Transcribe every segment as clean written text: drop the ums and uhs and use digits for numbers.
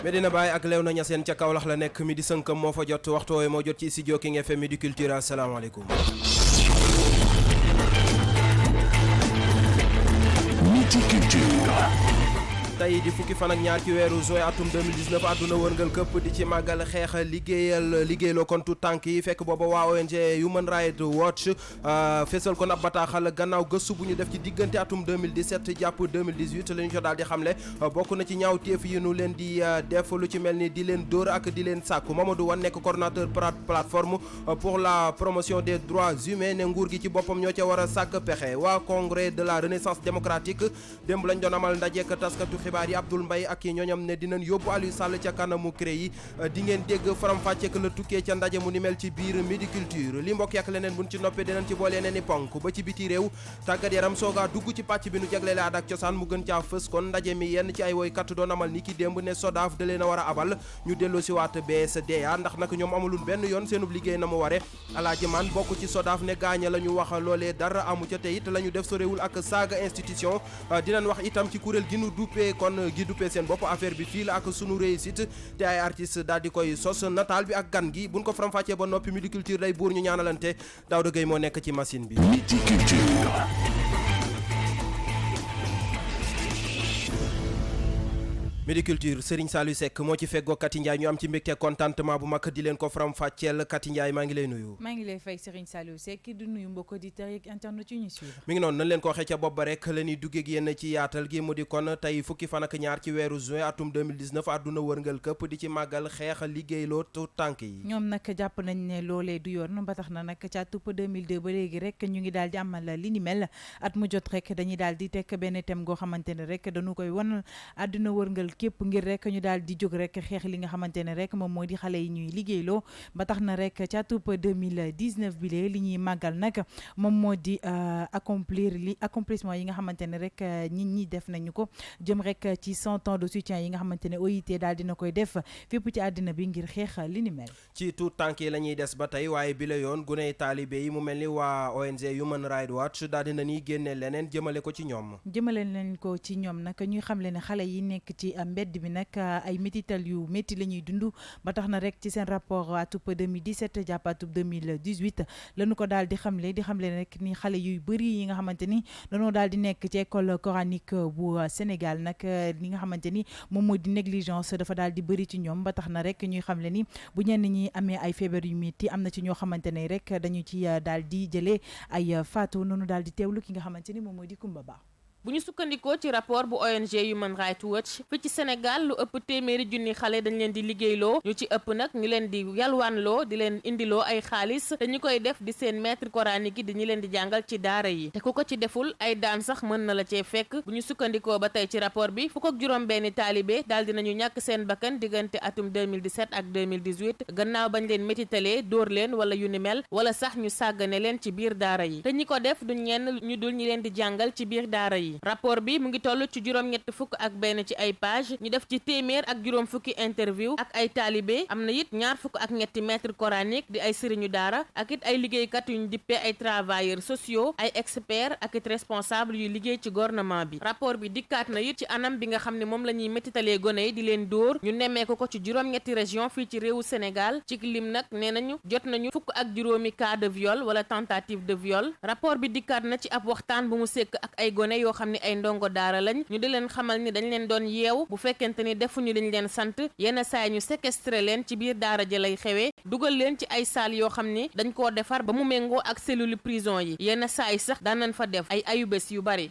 Medina Baye ak Léona Niassène ca Kaolack la nekk midi sënkam moo fa jot waxtu woowe moo jot ci studio King FM Midi Culture asalaamaaleykum. Midi Culture. tey di fukki fan ak ñaar ci weeru juin atum 2019 àdduna wërngal këpp di ci màggal xeex liggéeyloo kon tout tànk yi fekk booba waa ONG Human Rights Watch fésal kon ab bataaxal gannaaw gëstu bu ñu def ci diggante atum 2017 jàpp 2018 la ñu ko daal di xamle bokk na ci ñaaw téef yi nu leen di def lu ci mel ni di leen dóor ak di leen sàkku Mamadou Wane nekk coordonnateur plateforme pour la promotion des droits humains ne nguur gi ci boppam ñoo ca war a sàkk pexe waa congrès de la renaissance démocratique démb lañ doon amal ndajeek taskatu xibaar yi Abdoul Mbaye ak yi ñooñam ne dinañ yóbbu Aliou Sall ca kanamu CREI yi di ngeen dégg faram-fàcceek la tukkee ca ndaje mu ni mel ci biir Midi Culture li mbokk yak leneen buñ ci noppee dinañ ci boole yeneen i ponk ba ci biti réew tàggat yaram soogaa dugg ci pàcc bi nu jagleele aada ak cosaan mu gën caa fës kon ndaje mi yenn ci ay woykat doon amal ni ki démb ne SODAV da leen a war a abal ñu delloo si waat BSDA ndax nag ñoom amalul benn yoon seenub liggéey na mu ware Alaaji Man bokk ci SODAV ne gaaña la ñu wax loolee dara amu ca te it la ñu def sorewul ak saaga institution dinañ wax itam ci kuréel gi nu duppee kon gi duppee seen bopp affaire bi fii la ak sunu réussite te ay artistes daal di koy sos nataal bi ak gan gi buñ ko faram-fàccee ba noppi Midi Culture lay buur ñu ñaanalante Daouda Gueye moo nekk ci machine bi. Midi Culture. Midi Culture Serigne Saliou Seck moo ci feggoo Kati Ndiaye ñu am ci mbégte contentement bu mag di leen ko faram fàcceel Kati Ndiaye maa ngi lay nuyu. maa ngi lay fay Serigne Saliou Seck du nuyu mbokk auditeurs ak internet yu ñu suivre. mi ngi noonu nañ leen ko waxee ca bopp ba rek la ñuy duggee ak yéen ci yaatal gi mu di kon tey fukki fan ak ñaar ci weeru juin atum 2019 àdduna wërngal këpp di ci màggal xeex liggéeyloo tout tànk yi. ñoom nag jàpp nañ ne loolee du yoon ba tax na nag ca tupp 2002 ba léegi rek ñu ngi daal di amal li ni mel at mu jot rek dañuy daal di tekk benn thème goo xamante ne rek dañu koy wan àdduna wërngal képp ngir rek ñu daal di jóg rek xeex li nga xamante ne rek moom moo di xale yi ñuy liggéeyloo ba tax na rek ca tupp 2019 bi lee li ñuy màggal nag moom moo di accomplissement yi nga xamante ne rek nit ñi def nañu ko jëm rek ci 100 ans de soutien yi nga xamante ne OIT daal dina koy def fépp ci àddina bi ngir xeex li ni mel. ci tout tànk yi la ñuy des ba tey waaye bi la yoon guney taalibe yi mu mel ni waa ONG Human Rights Watch daal dina ñuy génne leneen jëmale ko ci ñoom. jëmale leen ko ci ñoom nag ñuy xamle ne xale yi nekk ci mbedd bi nag ay métital yu métti la ñuy dund ba tax na rek ci seen rapport atub 2017 jàpp atub 2018 lañu ko daal di xamle rek ni xale yuy bëri yi nga xamante ni dañoo daal di nekk ci école coranique bu Sénégal nag li nga xamante ni moom moo di négligence dafa daal di bëri ci ñoom ba tax na rek ñuy xamle ni bu ñenn ñi amee ay feebar yu métti am na ci ñoo xamante ne rek dañu ci daal di jëlee ay faatu noonu daal di teewlu ki nga xamante ni moom moo di Kumba Ba. bu ñu sukkandikoo ci rapport bu ONG Human Rights Watch fi ci Sénégal lu ëpp téeméeri junni xale dañ leen di liggéeyloo ñu ci ëpp nag ñu leen di yalwaanloo di leen indiloo ay xaalis te ñu koy def di seen maître coranique yi di ñu leen di jàngal ci daara yi te ku ko ci deful ay daan sax mën na la cee fekk bu ñu sukkandikoo ba tey ci rapport bi fukk ak juróom benni taalibe daal dinañu ñàkk seen bakkan diggante atum 2017 ak 2018 gannaaw bañ leen métitalee dóor leen wala yu ni mel wala sax ñu sàggane leen ci biir daara yi te ñi ko def du ñenn ñu dul ñi leen di jàngal ci biir daara yi rapport bi mu ngi toll ci juróom-ñett fukk ak benn ci ay page ñu def ci téeméer ak juróom fukki interview ak ay taalibe am na it ñaar fukk ak ñetti maître coranique di ay sëriñu daara ak it ay liggéeykat yuñ dippee ay travailleurs sociaux ay experts ak it responsable yuy liggéey ci gouvernement bi rapport bi dikkaat na it ci anam bi nga xam ne moom la ñuy méttitalee gone yi di leen dóor ñu nemmeeku ko ci juróom-ñetti région fii ci réewu Sénégal ci lim nag nee nañu jot nañu fukk ak juróomi cas de viol wala tentative de viol rapport bi dikkaat na ci ab waxtaan bu mu sekk ak ay gone yoo xam ne ay ndongo daara lañ ñu di leen xamal ni dañ leen doon yeew bu fekkente ni defuñu liñ leen sant yenn saay ñu séquestré leen ci biir daara ja lay xewee dugal leen ci ay salle yoo xam ni dañ koo defar ba mu méngoo ak cellule prison yi yenn saay sax daan nañ fa def ay ayubés yu bari.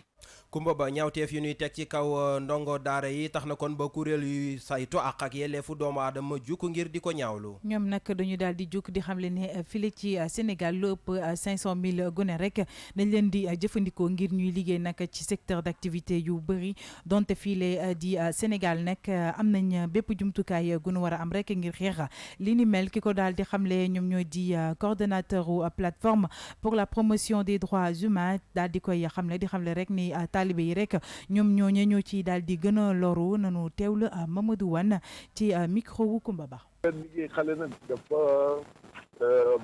Kumba Ba ñaawteef yu ñuy teg ci kaw ndongo daara yi tax na kon ba kuréel yu saytu ak yelleefu doomu aadama jukk ngir di ko ñaawlu. ñoom nag dañu daal di jukk di xamle ne file ci Sénégal lu ëpp 500 000 gone rek dañ leen di jëfandikoo ngir ñuy liggéey nag ci secteur d'activité yu bëri donte file di Sénégal nag am nañ bépp jumtukaay gu nu war a am rek ngir xeex li ni mel ki ko daal di xamle ñoom ñooy di coordonnateur plateforme pour la promotion des droits humains daal di koy xamle di xamle rek ni taalibe yi rek ñoom ñoo ci daal di gën a loru nanu teewlu Mamadou Wane ci micro wu Kumba Ba. liggéey xale nag dafa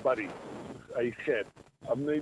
bari ay xeet am nay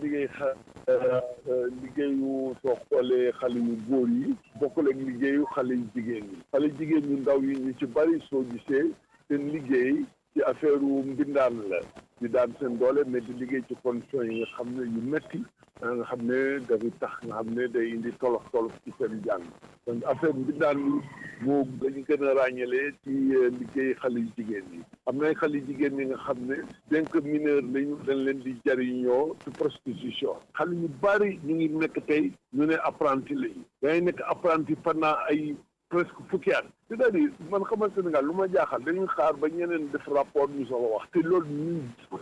liggéeyu soo xoolee xale yu góor yi bokkul ak liggéeyu xale yu jigéen ñi xale jigéen ñu ndaw yi ñu ci bari soo gisee seen liggéey ci affaire mbindaan la di daan seen doole mais di liggéey ci conditions yi nga xam ne yu metti nga xam ne dafay tax nga xam ne day indi tolof ci seen jàng donc affaire mbindaan yi moo dañu gën a ràññalee ci liggéey xale yu jigéen ñi am na ay xale yu jigéen ñi nga xam ne bien que mineur lañu dañ leen di jariñoo ci prostitution xale yu bari ñu ngi nekk tey ñu ne apprenti lañu dangay nekk apprenti pendant ay presque fukki at c'est-à-dire man xamal Sénégal lu ma jaaxal dañuy xaar ba ñeneen def rapport ñu soog a wax te loolu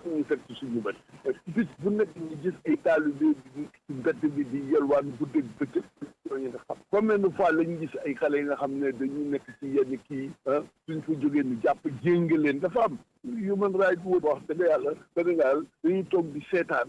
ñu fekk ci suñu bët bis bu nekk ñu gis ay taalibe bi ci mbedd bi di yelwaan guddeeg bëccëg ñu nga xam combien de fois lañu gis ay xale yi nga xam ne dañuy nekk ci yenn kii suñ fa jógee ñu jàpp jénga leen dafa am Human Rights Watch wax dëgg yàlla Sénégal dañuy toog di seetaan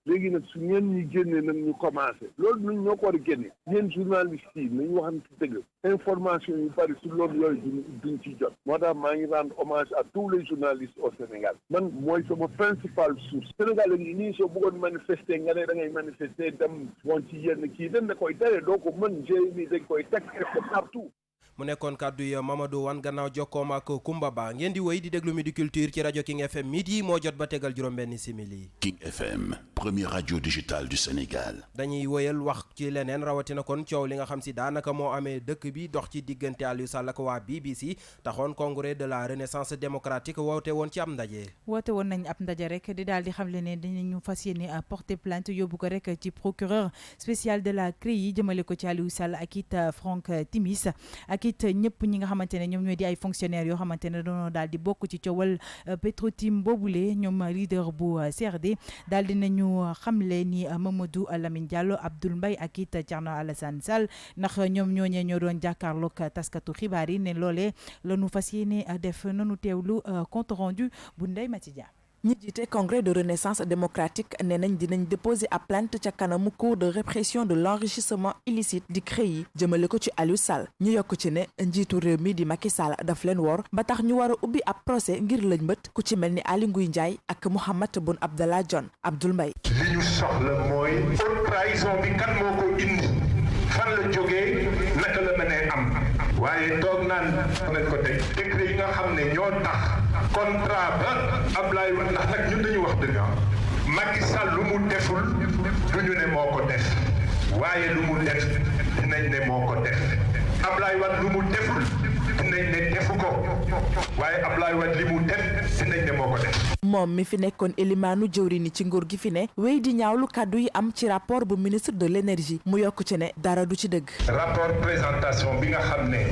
léegi nag su ñeen ñi génnee nag ñu commencé loolu ñun ñoo ko war a génne yéen journalistes yi nañu waxante dëgg information yu bari su loolu yooyu duñ ci jot moo tax maa ngi rendre hommage à tous les journalistes au Sénégal man mooy sama principale source Sénégal la ngi nii soo bëggoon manifester nga ne da ngay manifester dem woon ci yenn kii dañ da koy tere doo ko mën GMI dañ koy teg partout. mu nekkoon kàddu yi Mamadou Wane gannaaw jokkoom ak Kumba Ba ngeen di wéy di déglu Midi Culture ci rajo King FM midi moo jot ba tegal juróom-benn simili. King FM première radio digitale du Sénégal. dañuy wéyal wax ci leneen rawatina kon coow li nga xam si daanaka moo amee dëkk bi dox ci diggante Aliou Sall ak waa BBC taxoon congrès de la renaissance démocratique woote woon ci am ndaje. woote woon nañ ab ndaje rek di daal di xamle ne dinañu fas yéene porter plainte yóbbu ko rek ci procureur spécial de la CREI jëmale ko ci Aliou Sall ak it Franck Timis ak it ñëpp ñi nga xamante ne ñoom ñooy di ay fonctionnaires yoo xamante ne dañoo daal di bokk ci coowal Petrotim boobule ñoom leader bu CRD daal di nañu xamle ni Mamadou Lamine Diallo Abdoul Mbaye ak it Thierno Alassane Sall ndax ñoom ñooñee ñoo doon jàkkaarloog taskatu xibaar yi ne loolee la ñu fas yéene def nanu teewlu compte rendu bu Ndeye Mati Dia. ñi jiite congrès de renaissance démocratique nee nañ dinañ déposer ab plainte ca kanamu cour de répression de l'enrichissement illicite di CREI jëmale ko ci Aliou Sall ñu yokk ci ne njiitu réew mi di Macky Sall daf leen wor ba tax ñu war a ubbi ab procès ngir lañ mbët ku ci mel ni Aly Ngouille Ndiaye ak Mahammed Boun Abdallah Dionne Abdoul Mbaye li ñu soxla mooy haute trahison bi kan moo ko indi fan la jógee naka la mënee am waaye toog naan nañ ko teg décret yi nga xam ne ñoo tax contrat ba Ablaye Wade ndax nag ñun dañu wax dëgg Macky Sall lu mu deful duñu ne moo ko def waaye lu mu def dinañ ne moo ko def Ablaye Wade lu mu deful dinañ ne defu ko waaye Ablaye Wade li mu def dinañ ne moo ko def. moom mi fi nekkoon élimaanu jëwriñ ci nguur gi fi ne wéy di ñaawlu kàddu yi am ci rapport bu ministre de l'énergie mu yokk ci ne dara du ci dëgg. rapport présentation bi nga xam ne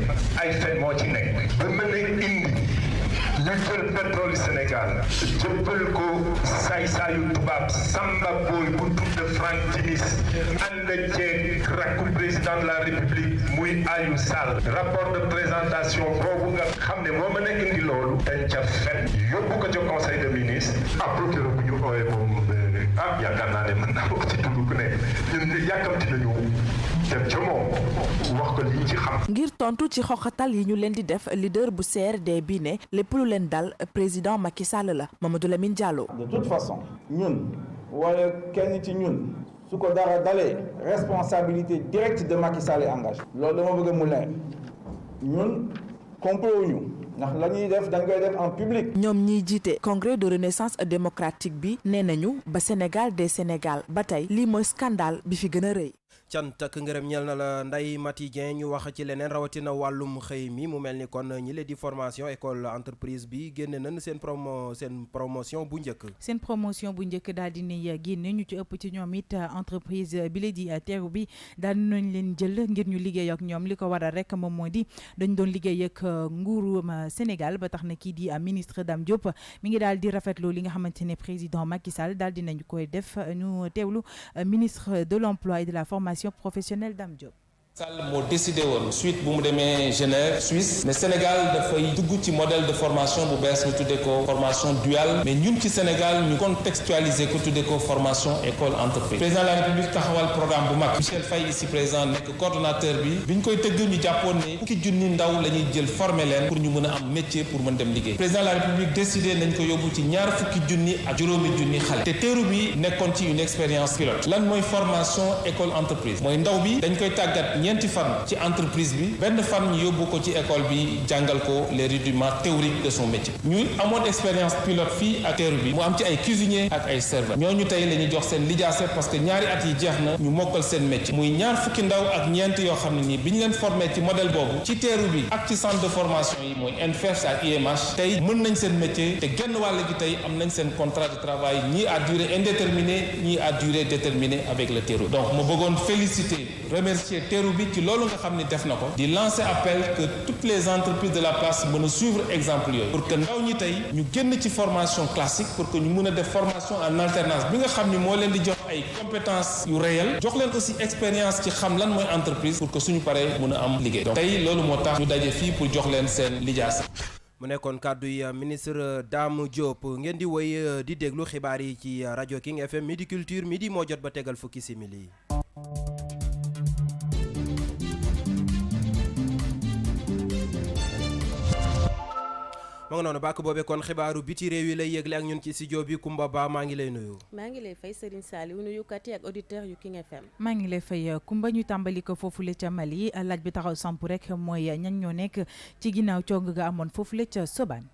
ay fen moo ci nekk ba mën a indi ñu jël pétrole Sénégal jëppal ko saay-saayu tubaab Samba Boy bu tudd Franck Timis ànd ceeg rakku président de la République muy Aliou Sall rapport de présentation boobu nga xam ne moo mën a indi loolu dañ ca fen yóbbu ko ca conseil de ministre procureur bu ñu ooyee moom yaakaar naa ne mën naa wax ci tudd ku ne ñun yàkkamti nañu dem ca moom wax ko li ci xam. ngir tontu ci xoxatal yi ñu leen di def leader bu CRD bi ne lépp lu leen dal président Macky Sall la Mamadou Lamine Diallo. de toute façon ñun wala kenn ci ñun su ko dara dalee responsabilité directe de Macky Sall est engagée. loolu dama bëgg mu leer ñun complot ñu ndax la ñuy def dañ koy def en public. ñoom ñiy jiite congrès de renaissance démocratique bi nee nañu ba Sénégal des Sénégal ba tey lii mooy scandale bi fi gën a rëy. cant ak ngërëm ñeel na la Ndeye Mati Dieng ñu wax ci leneen rawatina wàllum xëy mi mu mel ni kon ñi leen di formation école entreprise bi génne nañ seen promotion bu njëkk. seen promotion bu njëkk daal di ne génne ñu ci ëpp ci ñoom it entreprise bi la di teeru bi daal nañ leen jël ngir ñu liggéey ak ñoom li ko waral rek moom moo di dañ doon liggéey ak nguuru Sénégal ba tax na kii di ministre Dame Diop mi ngi daal di rafetlu li nga xamante ne président Macky Sall daal di nañu koy def ñu teewlu ministre de l'emploi et de la formation professionnelle Dame Diop. Sall moo décidé woon suite bu mu demee Genève Suisse ne Sénégal dafay dugg ci modèle de formation bu bees ñu tuddee ko formation duale mais ñun ci Sénégal ñu contextualiser ko tuddee ko formation école entreprise. Président de la République taxawal programme bu mag Michel Faye ici présent nekk coordonnateur bi ñu koy tëgg ñu jàppoon ne fukki junni ndaw la ñuy jël former leen pour ñu mën a am métier pour mën dem liggéey. Président de la République décidé nañ ko yóbbu ci ñaar fukki junni ak juróomi junni xale te teeru bi nekkoon ci une expérience pilote lan mooy formation école entreprise mooy ndaw bi dañ koy tàggat ñeenti fan ci entreprise bi benn fan ñu yóbbu ko ci école bi jàngal ko les rudiments théoriques de son métier ñu amoon expérience pilote fii ak teeru bi mu am ci ay cuisinier ak ay serveur ñooñu tey la ñuy jox seen lijaase parce que ñaari at yi jeex na ñu mokkal seen métier muy ñaar fukki ndaw ak ñeent yoo xam ne nii bi ñu leen formé ci modèle boobu ci teeru bi ak ci centre de formation yi mooy NFEFS ak IMH tey mën nañ seen métier te genn wàll gi tey am nañ seen contrat de travail ñii à durée indéterminée ñii à durée déterminée avec le teeru donc ma bëggoon féliciter remercier teeru bi ci loolu nga xam ne def na ko di lancer appel que toutes les entreprises de la place mën a suivre exemple yooyu pour que ndaw ñi tey ñu génn ci formation classique pour que ñu mën a def formation en alternance bi nga xam ni moo leen di jox ay compétences yu réelles jox leen aussi expérience ci xam lan mooy entreprise pour que suñu paree mën a am liggéey donc tey loolu moo tax ñu daje fii pour jox leen seen lijaasa. mu nekkoon kàddu yi ministre Dame Diop ngeen di woy di déglu xibaar yi ci rajo King FM Midi Culture midi moo jot ba tegal fukki simili. ma nga noonu bàkk boobee kon xibaaru biti réew yi lay yëgle ak ñun ci studio bi Kumba Ba maa ngi lay nuyu. maa ngi lay fay Serigne Saliou nuyukat yi ak auditeurs yu King FM. maa ngi lay fay Kumba ñu tàmbali ko foofule ca Mali laaj bi taxaw samp rek mooy ñan ñoo nekk ci ginnaaw cong ga amoon foofule ca Sobane.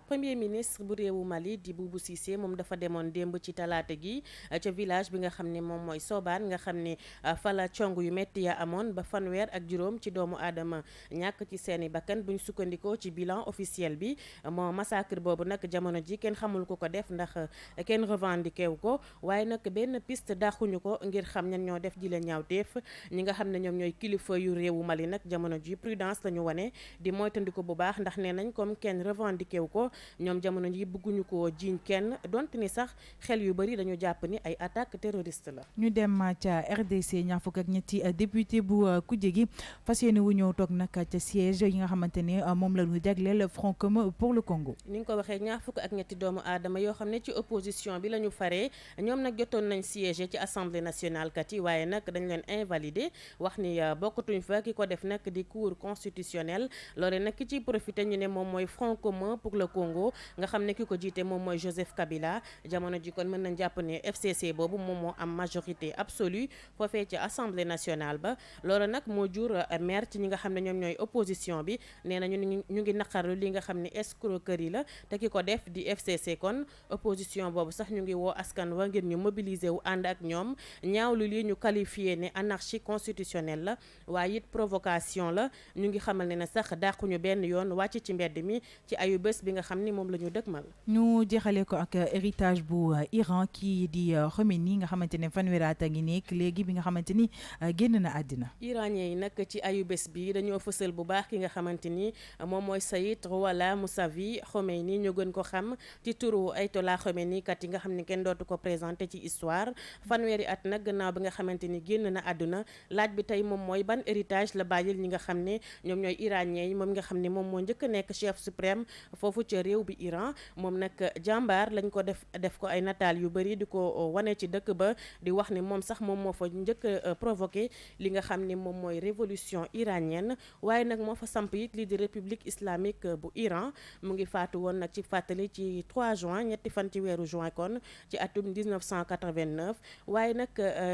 premier ministre bu réewu Mali di Boubou Cissé moom dafa demoon démb ci talaata gi ca village bi nga xam ne moom mooy Sobane nga xam ne fa la cong yu métti ya amoon ba fanweer ak juróom ci doomu aadama ñàkk ci seeni bakkan buñ sukkandikoo ci bilan officiel bi. moo massacre boobu nag jamono ji kenn xamul ku ko def ndax kenn revendiqué wu ko waaye nag benn piste dàquñu ko ngir xam ñan ñoo def ji la ñaawteef ñi nga xam ne ñoom ñooy kilifa yu réewu Mali nag jamono ji prudence la ñu wane di moytandiku bu baax ndax nee nañ comme kenn revendiqué wu ko ñoom jamono ji bëgguñu ko jiiñ kenn donte ni sax xel yu bëri dañu jàpp ni ay attaque terroriste la. ñu dem ca RDC ñaar fukk ak ñetti député bu kujje gi fas yéene wu ñëw toog nag ca siège yi nga xamante ne moom la ñu jagleel Front commun pour le Congo. ni nga ko waxee ñaar fukk ak ñetti doomu aadama yoo xam ne ci opposition bi la ñu faree ñoom nag jotoon nañ siège ci assemblée nationale kat yi waaye nag dañ leen invalidé wax ni bokkatuñ fa ki ko def nag di cour constitutionnel loole nag ki ciy profité ñu ne moom mooy Front commun pour le Congo nga xam ne ki ko jiite moom mooy Joseph Kabila jamono ji kon mën nañ jàpp ne FCC boobu moom moo am majorité absolue foofee ci assemblée nationale ba loolu nag moo jur maire ci ñi nga xam ne ñoom ñooy opposition bi nee na ñu ngi naqarlu li nga xam ne escroquerie la te ki ko def di FCC kon opposition boobu sax ñu ngi woo askan wa ngir ñu mobiliser wu ànd ak ñoom ñaawlu lii ñu qualifié ne anarchie constitutionnelle la waaye it provocation la ñu ngi xamal ne sax dàquñu benn yoon wàcc ci mbedd mi ci ayu bés bi nga xam ni moom la ñu dëgmal. ñu jeexale ko ak héritage bu Iran kii di Khomeini nga xamante ne fanweeri at a ngi nekk léegi bi nga xamante ni génn na àddina. iranien yi nag ci ayu bés bi dañoo fësal bu baax ki nga xamante ni moom mooy Saïd Rouhollah Mousavi Khomeini ñu gën ko xam ci turu Ayatollah Khomeini kat yi nga xam ne kenn dootu ko présenté ci histoire fanweeri at nag gannaaw bi nga xamante ni génn na àdduna laaj bi tey moom mooy ban héritage la bàyyil ñi nga xam ne ñoom ñooy iranien yi moom nga xam ne moom moo njëkk a nekk chef suprême foofu ca réew bi Iran moom nag jàmbaar lañ ko def ko ay nataal yu bëri di ko wane ci dëkk ba di wax ni moom sax moom moo fa njëkk a provoqué li nga xam ne moom mooy révolution iranienne waaye nag moo fa samp it lii di république islamique bu Iran mu ngi faatu woon nag ci fàttali ci 3 juin ñetti fan ci weeru juin kon ci atum 1989 waaye nag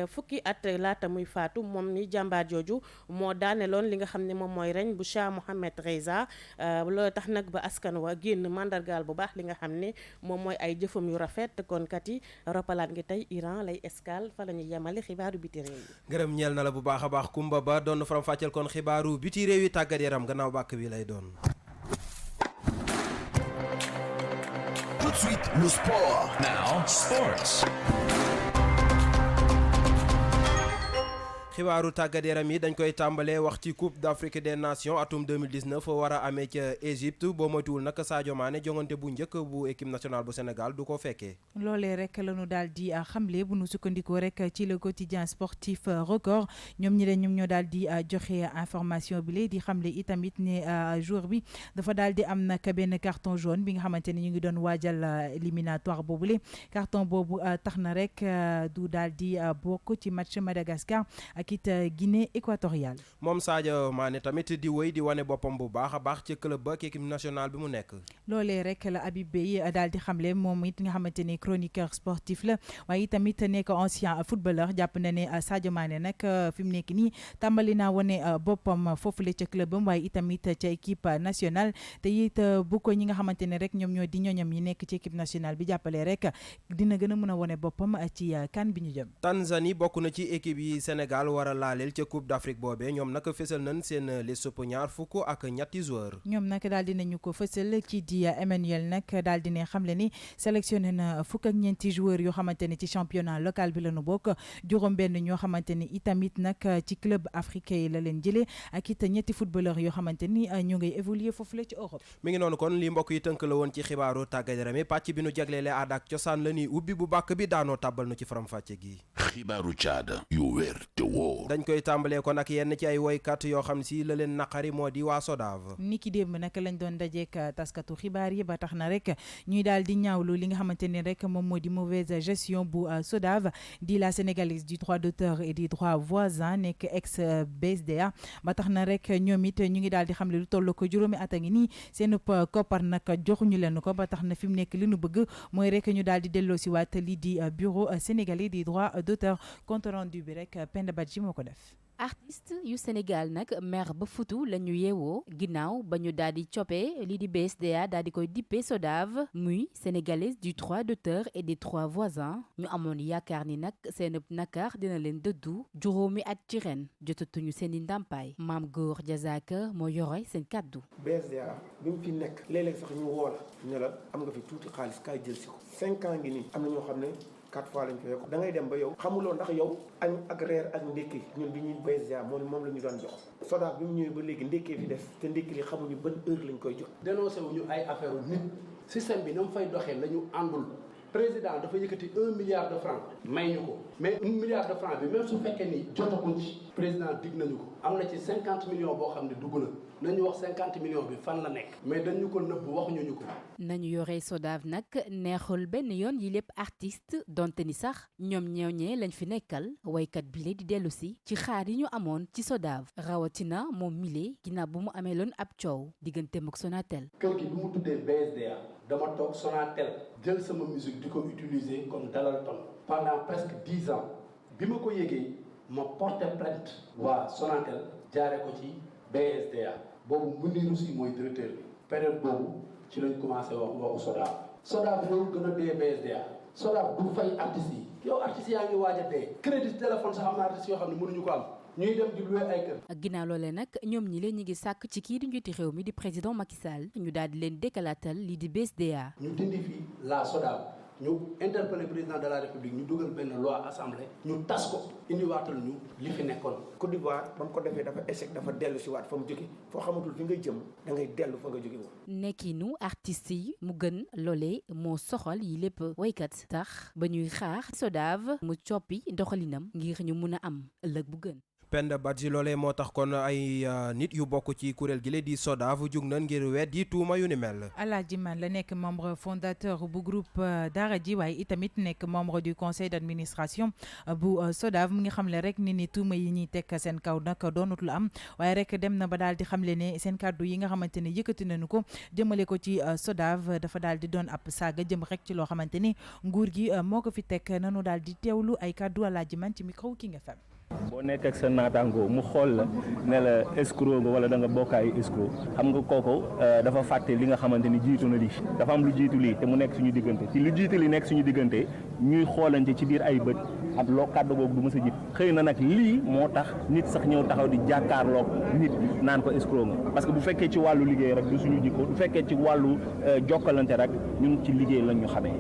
fukki at laata muy faatu moom ni jàmbaar jooju moo daaneloon li nga xam ne moom mooy reñ bu Shah Mohammad Reza loolu tax nag ba askan wa génn mandargaal bu baax li nga xam ne moom mooy ay jëfam yu rafet kon kat yi roppalaan ngi tey Iran lay escale fa la ñuy yemale xibaaru biti réew yi. gërëm ñeel na la bu baax a baax Kumba Ba doon faram fàcceel kon xibaaru biti réew yi tàggat yaram gannaaw bàkk bi lay doon. Tout de suite, le sport. Now, sports. xibaaru tàggat yaram yi dañ koy tàmbalee wax ci Coupe d'Afrique des Nations atum 2019 war a amee ca Égypte boo moytuwul nag Sadio Mané jongante bu njëkk bu équipe nationale bu Sénégal du ko fekkee. loolee rek la ñu daal di xamle bu nu sukkandikoo rek ci le quotidien sportif record ñoom ñoo daal di joxe information bi di xamle itamit ne joueur bi dafa daal di am nag benn carton jaune bi nga xamante ne ñu ngi doon waajal éliminatoire boobule carton boobu tax na rek du daal di bokk ci match Madagascar ak it Guinée équatoriale. moom Sadio Mané tamit di wéy di wane boppam bu baax a baax ci club ba ak équipe nationale bi mu nekk. loolee rek la Habib Beye daal di xamle moom it nga xamante ne chroniqueur sportif la waaye tamit nekk ancien footballeur jàpp na ne Sadio Mané nag fi mu nekk nii tàmbali naa wane boppam foofule ca clubam waaye itamit ca équipe nationale te it bu ko ñi nga xamante ne rek ñoom ñoo di ñoñam yi nekk ci équipe nationale bi jàppale rek dina gën a mën a wane boppam ci CAN bi ñu jëm. Tanzanie bokk na ci équipe yi Sénégal war a laaleel ca Coupe d'Afrique boobee ñoom nag fësal nañ seen liste ñaar fukk ak ñetti joueurs. ñoom nag daal dinañu ko fësal ci di Emmanuel nag daal dina xamle ni sélectionné na fukk ak ñeenti joueurs yoo xamante ne ci championnat local bi la ñu bokk juróom-benn ñoo xamante ni itamit nag ci club africain yi la leen jëlee ak it ñetti footballeurs yoo xamante ni ñu ngay évoluer foofu la ci Europe. mi ngi noonu kon li mbokk yi tënk la woon ci xibaaru tàggat yaram yi pàcc bi nu jagleele aada ak cosaan la ni ubbi bu bàkk bi daanoo tàbbal nu ci faram-fàcce gi. xibaaru caada yu wér te wóor. dañ koy tàmbalee kon ak yenn ci ay woykat yoo xam si la leen naqari moo di waa SODAV. niki démb nag lañ doon dajeek taskatu xibaar yi ba tax na rek ñuy daal di ñaawlu li nga xamante ne rek moom moo di mauvaise gestion bu SODAV di la sénégalaise du droit d'auteur et des droits voisins nekk ex BSDA ba tax na rek ñoom it ñu ngi daal di xamle lu toll ko juróomi at a ngi nii seen koppar nag joxuñu leen ko ba tax na fi mu nekk li nu bëgg mooy rek ñu daal di delloo si waat lii di bureau sénégalais des droits d'auteur compte rendu bi rek Penda Badji moo ko def. artiste yu Sénégal nag mer ba futu la ñu yeewoo ginnaaw ba ñu daal di coppee lii di BSDA daal di koy dippee SODAV muy sénégalaise du droit d'auteur et des droits voisins ñu amoon yaakaar ni nag seen nakar dina leen dëddu juróomi at ci ren jotatuñu seen i ndàmpaay Maam Góor Diazaka moo yore seen kàddu. BSDA bi mu fi nekk léeg-léeg sax ñu woo la ne la am nga fi tuuti xaalis kaay jël si ko 5 ans ngi nii am na ñoo xam ne 4 fois lañ koy yokk da ngay dem ba yow xamuloo ndax yow añ ak reer ak ndékki ñun bi ñuy BSDA moom la ñu doon jox SODAV bi mu ñëwee ba léegi ndékkee fi def te ndékki li xamuñu ban heure lañ koy jox. dénoncé wuñu ay affaire u nit système bi na mu fay doxee la ñu àndul président dafa yëkkati 1 milliard de francs may ñu ko mais 1 milliard de francs bi même su fekkee ni jotaguñ ci président dig nañu ko am na ci 50 millions boo xam ne dugg na nañu wax 50 millions bi fan la nekk mais dañu ko nëbb waxuñu ñu ko. nañu yore SODAV nag neexul benn yoon yi lépp artiste donte ni sax ñoom ñooñee lañ fi nekkal waykat bile di dellu si ci xaar yi ñu amoon ci SODAV rawatina moom mile ginnaaw bu mu amee loon ab coow digganteem ak Sonatel. kër gi bu mu tuddee BSDA dama toog Sonatel jël sama musique di ko utiliser comme dalal ton pendant presque 10 ans bi ma ko yëgee ma porté plainte waa Sonatel jaare ko ci BSDA boobu Mounirou Sy mooy directeur bi période boobu ci lañ commencé waxu SODAV. SODAV loolu gën a dee BSDA SODAV du fay artistes yi yow artistes yaa ngi waaj a dee crédit téléphone sax am na artistes yoo xam ne mënuñu ko am ñuy dem di louer ay kër. ginnaaw loolee nag ñoom ñi leen ñu ngi sàkk ci kii di njiiti réew mi di président Macky Sall ñu daal di leen dékalatal lii di BSDA. ñu dindi fii la SODAV ñu interpellé président de la république ñu dugal benn loi assemblée ñu tas ko indiwaatal ñu li fi nekkoon. Côte d'Ivoire ba mu ko defee dafa échec dafa dellu si waat fa mu jóge foo xamatul fi ngay jëm da ngay dellu fa nga jóge woon. nekkinu artistes yi mu gën loolee moo soxal yi lépp waykat tax ba ñuy xaar SODAV mu coppi doxalinam ngir ñu mun a am ëllëg bu gën. Penda Badji loolee moo tax kon ay nit yu bokk ci kuréel gi la di SODAV jug na ngir weddi tuuma yu ni mel. Alaaji Man la nekk membre fondateur bu groupe Daara J waaye itamit nekk membre du conseil d'administration bu SODAV mu ngi xamle rek ni tuuma yi ñuy teg seen kaw nag doonut lu am waaye rek dem na ba daal di xamle ne seen kàddu yi nga xamante ne yëkkati nañu ko jëmale ko ci SODAV dafa daal di doon ab saaga jëm rek ci loo xamante ni nguur gi moo ko fi teg nanu daal di teewlu ay kàddu Alaaji Man ci micro King FM. boo nekk ak sa naataangoo mu xool la ne la escroc nga wala da nga bokkaay escroc xam nga kooku dafa fàtte li nga xamante ni jiitu na lii dafa am lu jiitu lii te mu nekk suñu diggante ci lu jiitu li nekk suñu diggante ñuy xoolante ci biir ay bët ak loo kàddu googu du mës a jib xëy na nag lii moo tax nit sax ñëw taxaw di jàkkaarloog nit naan ko escroc nga parce que bu fekkee ci wàllu liggéey rek du suñu jikko bu fekkee ci wàllu jokkalante rek ñun ci liggéey lañ ñu xamee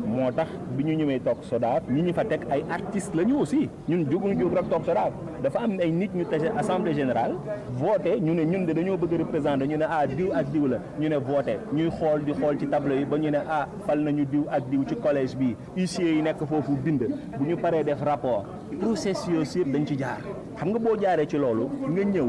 moo tax bi ñu ñëwee toog SODAV ñi ñu fa teg ay artistes la ñu aussi ñun jóguñu jóg rek toog SODAV dafa am ay nit ñu tase assemblée générale voté ñu ne ñun de dañoo bëgg représenter ñu ne diw ak diw la ñu ne voté ñuy xool di xool ci tableau yi ba ñu ne fal nañu diw ak diw ci collège bi huissier yi nekk foofu bind bu ñu paree def rapport processus yëpp dañ ci jaar xam nga boo jaaree ci loolu nga ñëw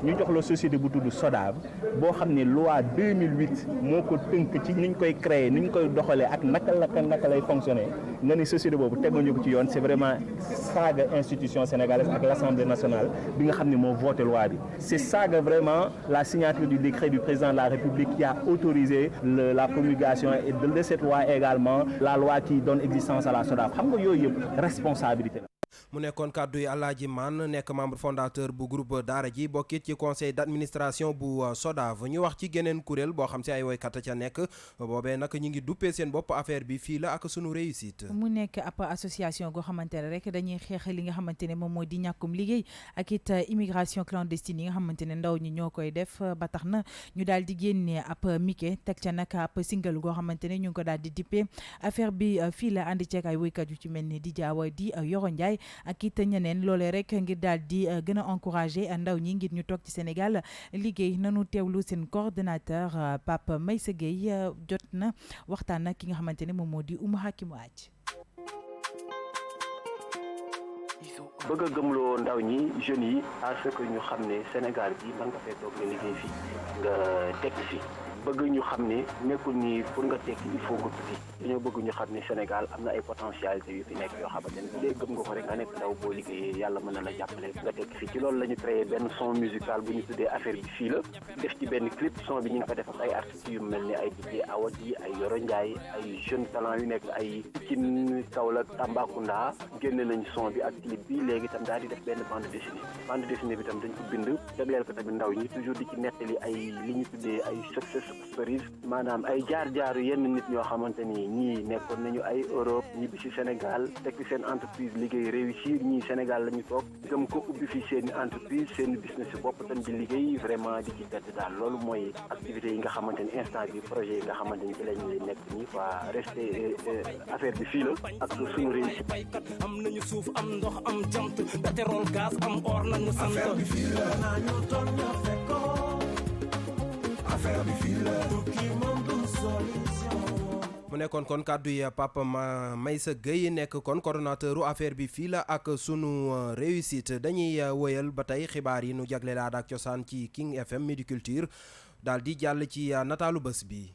ñu jox la société bu tudd SODAV boo xam ne loi 2008 moo ko tënk ci ni ñu koy créer ni ñu koy doxalee ak naka lay fonctionner nga ni société boobu teguñu ko ci yoon c'est vraiment saaga institution sénégalaise ak l'Assemblée nationale bi nga xam ne moo voté loi bi c'est saaga vraiment la signature du décret du président de la République qui a autorisé la promulgation et de cette loi également la loi qui donne existence à la SODAV xam nga yooyu yëpp responsabilité la. mu nekkoon kàddu yi Alaaji Man nekk membre fondateur bu groupe Daara ji bokkit ci conseil d'administration bu SODAV ñu wax ci geneen kuréel boo xam si ay woykat ca nekk boobee nag ñu ngi duppee seen bopp affaire bi fii la ak sunu réussite. mu nekk ab association goo xamante ne rek dañuy xeex li nga xamante ne moom moo di ñàkkum liggéey ak it immigration clandestine yi nga xamante ne ndaw ñi ñoo koy def ba tax na ñu daal di génnee ab mike teg ca nag ab single goo xamante ne ñu ngi ko daal di dippee affaire bi fii la ànd ceeg ay woykat yu ci mel ni di Jaawa di Yoro Ndiaye ak it ñeneen loolee rek ngir daal di gën a encourager ndaw ñi ngir ñu toog ci Sénégal liggéey nanu teewlu seen coordonnateur Pape Maysa Gueye jot na waxtaan ak ki nga xamante ne moom moo di Oumou Hakim Waaj. bëgg a gëmloo ndaw ñi jeunes yi à ce que ñu xam ne Sénégal bi mën nga fee toog nga liggéey fii nga tekki fi bëgg ñu xam ne nekkul ni pour nga tekki il faut nga tukki dañoo bëgg ñu xam ne Sénégal am na ay potentialité yu fi nekk yoo xamante ne bu dee gëm nga ko rek nga nekk ndaw boo liggéeyee yàlla mën na la jàppale nga tekki fii ci loolu la ñu créé benn son musical bu ñu tuddee affaire bi fii la def ci benn clip son bi ñu ngi ko def ak ay artistes yu mel ni ay DJ Awad yi ay Yoro Ndiaye ay jeunes talent yu nekk ay Pikine Kaolack Tambacounda génne nañ son bi ak clip bi léegi tam daal di def benn bande dessinée bi tam dañ ko bind jagleel ko tamit ndaw ñi toujours di ci nettali ay li ñu tuddee ay success stories maanaam ay jaar-jaaru yenn nit ñoo xamante ni ñii nekkoon nañu ay Europe ñibbi ci Sénégal tekki seen entreprise liggéey réussir ñii Sénégal la ñu toog gëm ko ubbi fi seen entreprise seen business bopp tam di liggéey vraiment di ci tedd daal loolu mooy activités yi nga xamante ni instant bi projet yi nga xamante ni ci la ñu nekk nii quoi resté affaire bi fii la ak suñu réussite. am nañu suuf am ndox am jant pétrole gaz am or nañu sant affaire bi fii la nañu toog na fekkoo affaire bi fii la tukki moom du solution. mu nekkoon kon kàddu yi Papa Maysa Gueye nekk kon coordonnateur affaire bi fii la ak sunu réussite dañuy woyal ba tey xibaar yi nu jagleel aada ak cosaan ci King FM Midi Culture daal di jàll ci nataalu bés bi.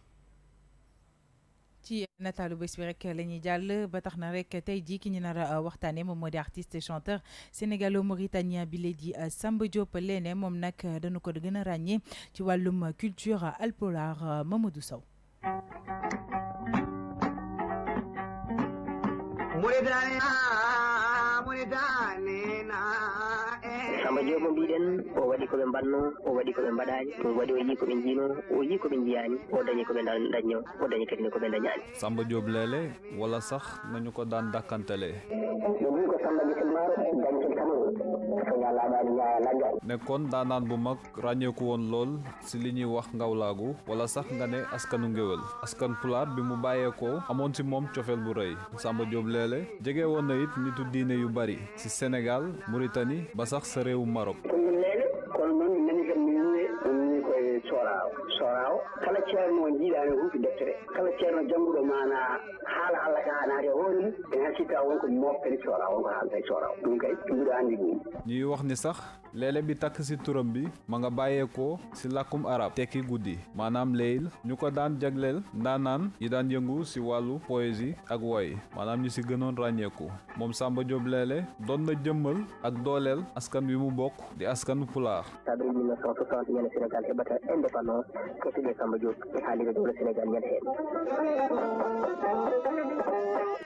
ci nataalu bés bi rek la ñuy jàll ba tax na rek tey jii ki ñu nar a waxtaanee moom moo di artiste chanteur sénégalo-mauritanien bi la di Samba Diop Léné moom nag dañu ko gën a ràññee ci wàllum culture alpulaar Mamadou Sow. Samba Diop mbiɗen o waɗi koɓe mbanno o waɗi koɓe mbaɗani ɗum waɗi o yi koɓe jiino o yi koɓe jiyani o dañi koɓe dañño o dañi kadi ne koɓe dañani. Samba Diop Léné wala sax nañu ko daan dàkkantele nekkoon daanaan bu mag ràññeeku woon lool si li ñuy wax ngawlaagu wala sax nga ne askanu ngéwél askan pulaar bi mu bàyyeekoo amoon si moom cofeel bu rëy Samba Diop Léné jege woon na it nitu diine yu bari si Sénégal Mauritanie ba sax sa réewu Maroc. soraw kala ceerno jiiɗani huufi deftere kala ceerno jannguɗo mana haala Allah ka naade hoore mum en hakkita wonko moftani soraw wonko haalta e soraw ɗum kay mbiɗo andi ɗum ñuy wax ni sax Léné bi takk si turam bi ma nga bàyyeekoo si làkkum arab tekki guddi maanaam leyl ñu ko daan jagleel ndaanaan yi daan yëngu si wàllu poésie ak woy maanaam ñu si gënoon ràññeeku moom Samba Diop Léné doon na jëmmal ak dooleel askan wi mu bokk di askanu pulaar. avril 1960 ñande Sénégal heɓata indépendance kettuɗe Samba Diop e haalirde dowla Sénégal ñande heen.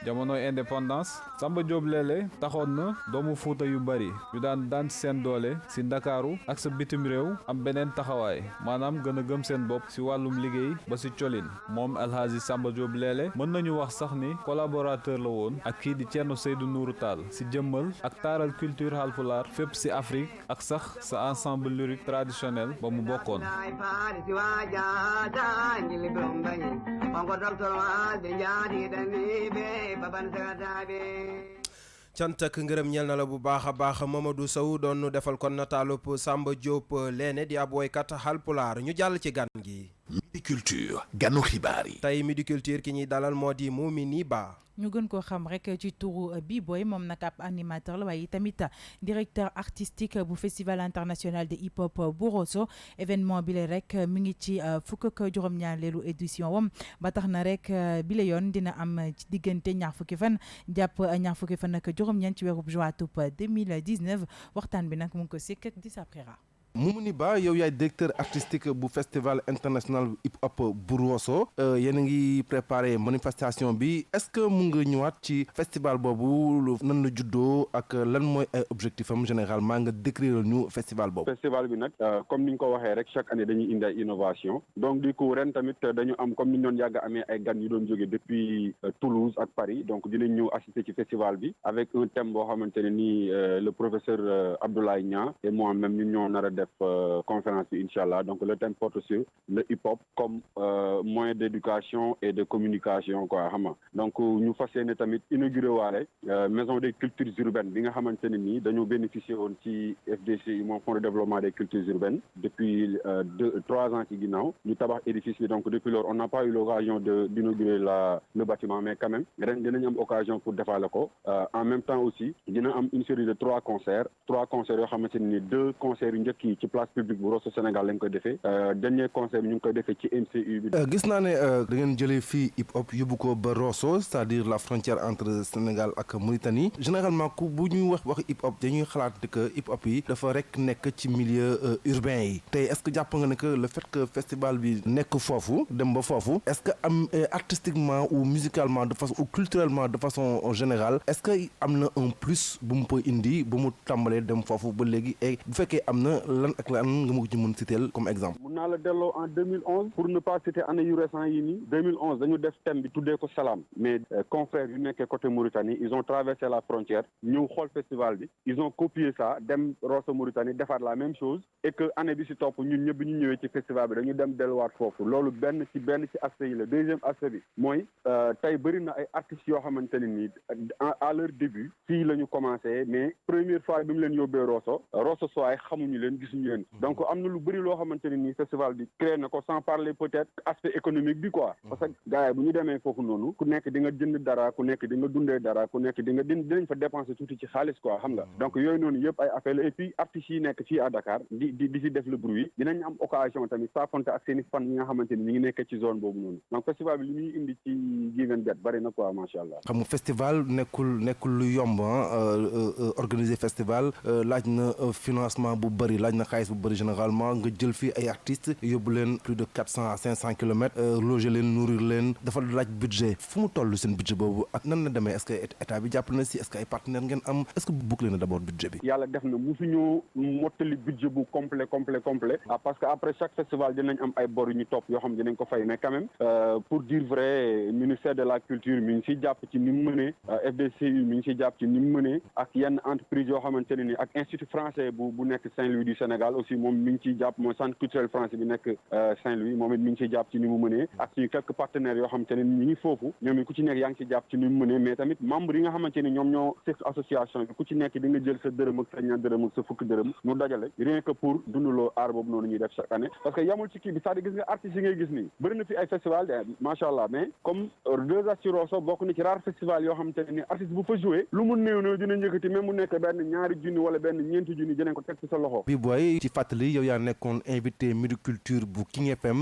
jamonoy indépendance Samba Diop Léné taxoon na doomu Fuuta yu bari yu daan seen doole si Ndakaaru ak sa bitim réew am beneen taxawaay maanaam gën a gëm seen bopp si wàllum liggéey ba si colin moom Alhaji Samba Diop Léné mën nañu wax sax ni collaborateur la woon ak kii di Thierno Seydou Nourou Tall si jëmmal ak taaral culture halpulaar fépp si Afrique ak sax sa ensemble lyrique traditionnel ba mu bokkoon. cant ak ngërëm ñeel na la bu baax a baax Mamadou Sow doon nu defal kon nataalub Samba Diop Léné di ab woykat Haalpulaar ñu jàll ci gan gi. Midi Culture ganu xibaar yi. tey Midi Culture ki ñuy dalal moo di Moumini Ba. ñu gën koo xam rek ci turu B-Boy moom nag ab animateur la waaye tamit directeur artistique bu festival international de hip hop bu Rosso événement bi la rek mi ngi ci fukk ak juróom-ñaareelu édition wam ba tax na rek bi la yoon dina am ci diggante ñaar fukki fan jàpp ñaar fukki fan ak juróom-ñeent ci weeru juin 2019 waxtaan bi nag mu ngi ko sekk ak Dissa Préra. Moumini Ba yow yaay directeur artistique bu festival international hip hop bu Rosso yéen a ngi préparé manifestation bi est-ce que mu nga ñëwaat ci festival boobu nan la juddoo ak lan mooy ay objectif am généralement nga décrire ñu festival boobu. festival bi nag comme ni ñu ko waxee rek chaque année dañuy indi ay innovation donc du coup ren tamit dañu am comme ni ñu doon yàgg amee ay gan yu doon jóge depuis Toulouse ak Paris donc dinañ ñëw assister ci festival bi avec un thème boo xamante ne nii le professeur Abdoulaye Niang et moi-même ñun ñoo nar a def conférence bi inchallah donc le thème porte sur le hip-hop comme moyen d'éducation et de communication quoi xam nga donc ñu fas yéene tamit inauguré waale maison des cultures urbaines bi nga xamante ne nii dañoo bénéficier woon ci FDCI moom fonds de développement des cultures urbaines depuis 3 ans ci ginnaaw ñu tabax édifice bi donc depuis lors on n'a pas eu l'occasion d'inaugurer le bâtiment mais quand même ren dinañ am occasion pour defaale ko en même temps aussi dina am une série de 3 concerts yoo xamante ne nii 2 concerts yu njëkk yi ci place publique bu Rosso Sénégal lañ koy defee dernier concert bi ñu ngi koy defee ci MCU bi. gis naa ne da ngeen jëlee fii hip hop yóbbu ko ba Rosso c'est-à-dire la frontière entre Sénégal ak Mauritanie généralement ku bu ñuy wax hip hop dañuy xalaat que hip hop yi dafa rek nekk ci milieu urbain yi tey est-ce que jàpp nga ne que le fait que festival bi nekk foofu dem ba foofu est-ce que am artistiquement ou musicalement de façon ou culturellement de façon générale est-ce que am na un plus bu mu koy indi bu mu tàmbalee dem foofu ba léegi et bu fekkee am na lan ak lan nga ma ko ci mën citer comme exemple. mun naa la delloo en 2011 pour ne pas citer année yu récent yi nii 2011 dañu def thème bi tuddee ko Salam mais confrères yu nekkee côté Mauritanie ils ont traversé la frontière ñëw xool festival bi ils ont copié ça dem Rosso Mauritanie defaat la même chose et que année bi si topp ñun ñëpp ñu ñëwee ci festival bi dañu dem delluwaat foofu loolu benn ci aspect yi la deuxième aspect bi mooy tey bëri na ay artistes yoo xamante ne nii à leur début fii la ñu commencé mais première fois bi mu leen yóbbee Rosso sooy xamuñu leen gisuñu leen donc am na lu bëri loo xamante ne nii festival bi créé na ko sans parler peut-être aspect économique bi quoi parce que gars yi bu ñu demee foofu noonu ku nekk di nga jënd dara ku nekk di nga dundee dara ku nekk dinañ fa dépenser tuuti ci xaalis quoi xam nga donc yooyu noonu yëpp ay affaire la et puis artistes yi nekk fii à Dakar di si def le bruit dinañ am occasion tamit saafonte ak seen i fan yi nga xamante ni ñi ngi nekk ci zone boobu noonu donc festival bi li muy indi ci Given Bet bëri na quoi macha allah. xam nga festival nekkul lu yomb organiser festival laaj na financement bu bëri laaj na xaalis bu bëri généralement nga jël fii ay artistes yóbbu leen plus de 400 à 500 kilomètres loger leen nourrir leen dafa laaj budget fu mu toll seen budget boobu ak nan la demee est-ce que état bi jàpp na si est-ce que ay partenaires ngeen am est-ce que boucler na d'abord budget bi. yàlla def na musuñu mottali budget bu complet parce que après chaque festival dinañ am ay bor yu ñu topp yoo xam dinañ ko fay mais quand même pour dire vrai ministère de la culture mi ngi siy jàpp ci ni mu mënee FDCU mi ngi siy jàpp ci ni mu mënee ak yenn entreprise yoo xamante ne ni ak institut français bu nekk Saint-Louis du Sénégal aussi moom mi ngi ciy jàpp mooy centre culturel français bi nekk Saint-Louis moom it mi ngi ciy jàpp ci ni mu mënee ak suñu quelques partenaires yoo xamante ne ni ñi ngi foofu ñoom it ku ci nekk yaa ngi ci jàpp ci ni mu mënee mais tamit membre yi nga xamante ni ñoom ñoo sef association bi ku ci nekk di nga jël sa dërëm ak sa ñaar dërëm ak sa fukki dërëm ñu dajale rien que pour dundaloo aar boobu noonu ñuy def chaque année parce que yamul ci kii bi c'est-à-dire gis nga artistes yi ngay gis nii bëri na fi ay festival macha allah mais comme deux ci Rosso bokk na ci rare festival yoo xamante ne ni artiste bu fa joué lu mu néew dina njëkkati même mu nekk benn ñaari junni wala benn ñeenti junni dinañ ko teg ci sa loxo. B-Boy ci fàttali yow yaa nekkoon invité Midi Culture bu King FM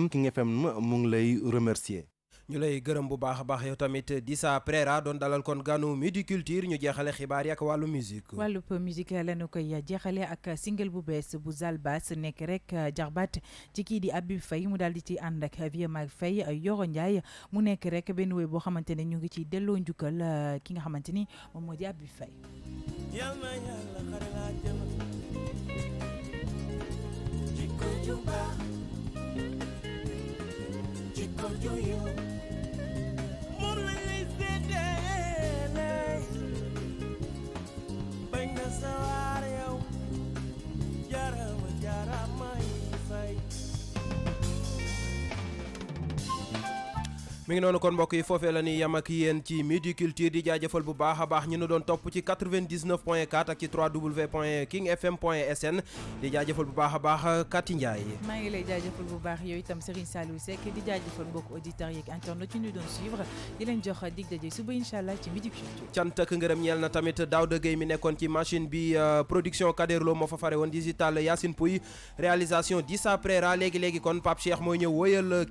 mu ngi lay remercier. ñu lay gërëm bu baax a baax yow tamit Dissa Préra doon dalal kon ganu Midi Culture ñu jeexale xibaar yi ak wàllu musique. wàllub musique lañu koy jeexale ak single bu bees bu Zalbas nekk rek jarbaat ci kii di Habib Faye mu daal di ci ànd ak Vieux Mag Faye Yoro Ndiaye mu nekk rek benn wéy boo xamante ne ñu ngi ci delloo njukkal ki nga xamante ni moom moo di Habib Faye. mi ngi noonu kon mbokk yi foofee la ni yam ak yéen ci Midi Culture di jaajëfal bu baax a baax ñu nu doon topp ci 99.4 ak ci www.kingfm.sn di jaajëfal bu baax a baax Kati Ndiaye. maa ngi lay jaajëfal bu baax yow itam Serigne Saliou Seck di jaajëfal mbokk auditeurs yeeg internet ci ñu doon suivre di leen jox dig daje suba incha allah ci Midi Culture. cant ak ngërëm ñeel na tamit Daouda Gueye mi nekkoon ci machine bi production Kaderlo moo fa fare woon digital Yacine Pouy réalisation Dissa Prera léegi kon Pape Cheikh mooy ñëw wëyal